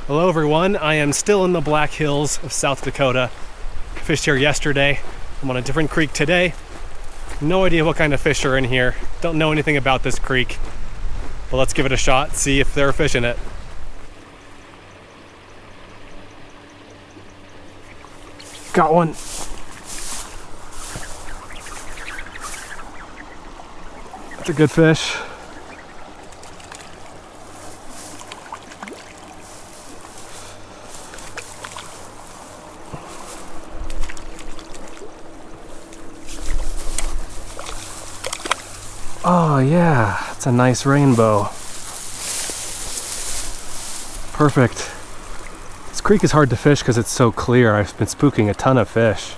Hello everyone, I am still in the Black Hills of South Dakota. I fished here yesterday. I'm on a different creek today. No idea what kind of fish are in here. Don't know anything about this creek. But let's give it a shot, see if there are fish in it. Got one. That's a good fish. Oh yeah, it's a nice rainbow. Perfect. This creek is hard to fish because it's so clear. I've been spooking a ton of fish.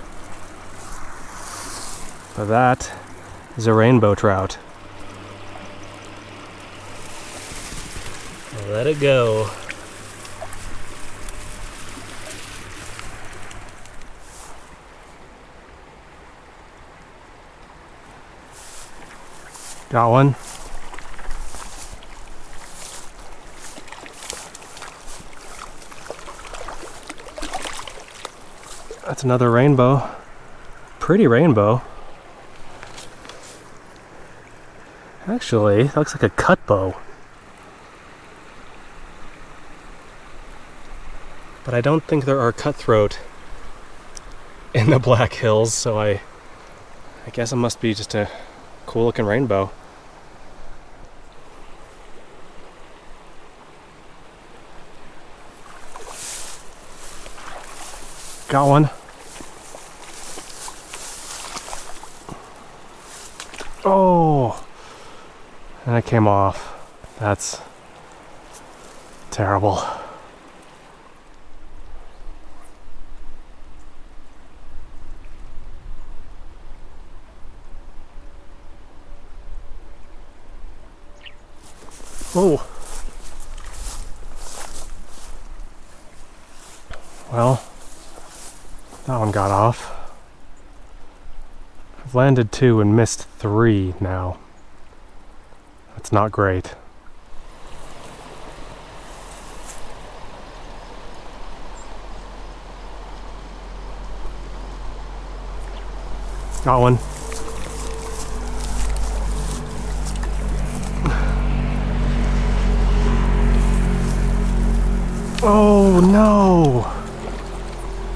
But that is a rainbow trout. Let it go. Got one. That's another rainbow. Pretty rainbow. Actually, that looks like a cut bow. But I don't think there are cutthroat in the Black Hills, so I guess it must be just a cool looking rainbow. Got one. Oh, and it came off. That's terrible. Oh. Well, that one got off. I've landed 2 and missed 3 now. That's not great. Got one. Oh no!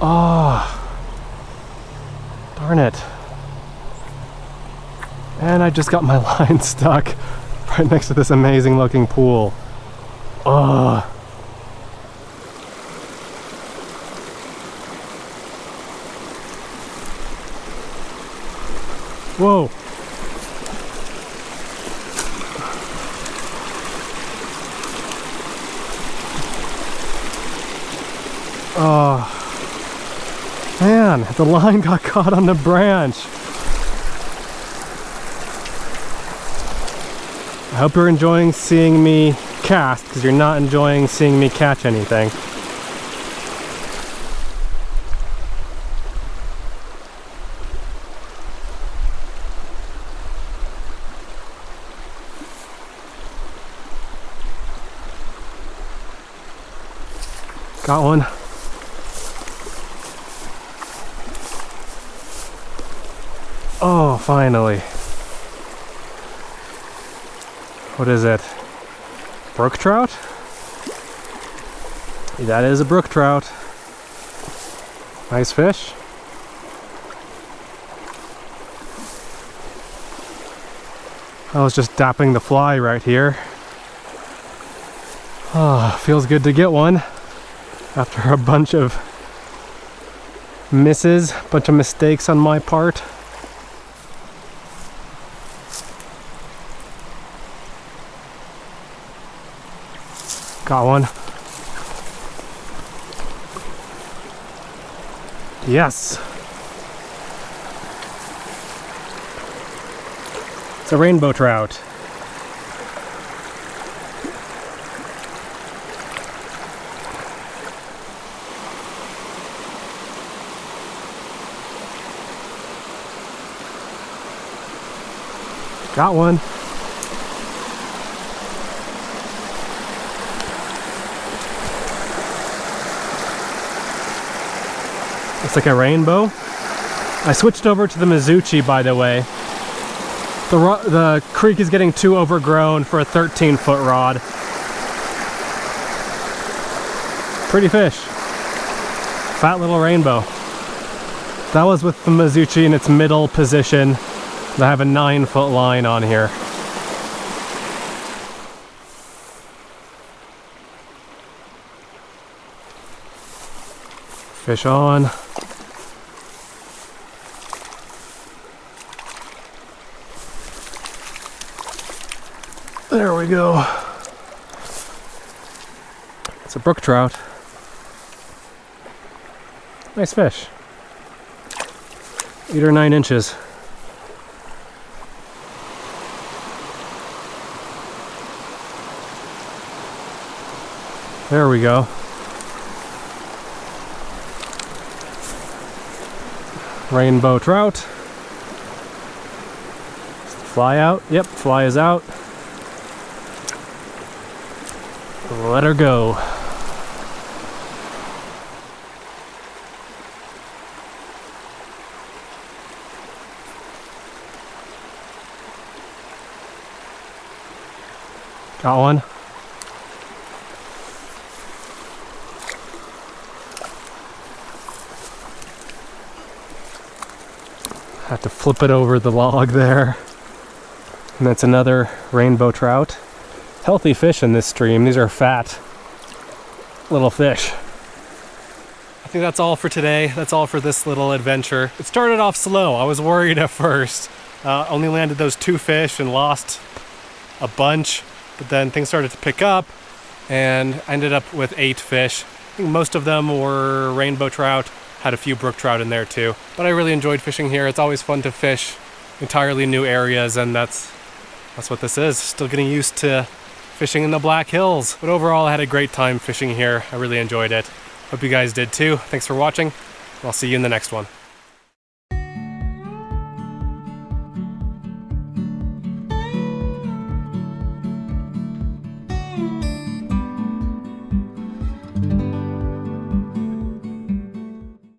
Ah, oh, darn it. And I just got my line stuck right next to this amazing looking pool. Ugh. Whoa. Oh, man, the line got caught on the branch. I hope you're enjoying seeing me cast, because you're not enjoying seeing me catch anything. Got one. Oh, finally. What is it? Brook trout? That is a brook trout. Nice fish. I was just dapping the fly right here. Oh, feels good to get one after a bunch of misses, a bunch of mistakes on my part. Got one. Yes. It's a rainbow trout. Got one. It's like a rainbow. I switched over to the Mizuchi, by the way. The creek is getting too overgrown for a 13-foot rod. Pretty fish. Fat little rainbow. That was with the Mizuchi in its middle position. I have a 9-foot line on here. Fish on. There we go. It's a brook trout. Nice fish. 8 or 9 inches. There we go. Rainbow trout. Fly out. Yep, fly is out. Let her go. Got one. Have to flip it over the log there. And that's another rainbow trout. Healthy fish in this stream. These are fat little fish. I think that's all for today. That's all for this little adventure. It started off slow. I was worried at first. Only landed those 2 fish and lost a bunch. But then things started to pick up and I ended up with 8 fish. I think most of them were rainbow trout. Had a few brook trout in there too. But I really enjoyed fishing here. It's always fun to fish entirely new areas, and that's what this is. Still getting used to fishing in the Black Hills. But overall, I had a great time fishing here. I really enjoyed it. Hope you guys did too. Thanks for watching. I'll see you in the next one.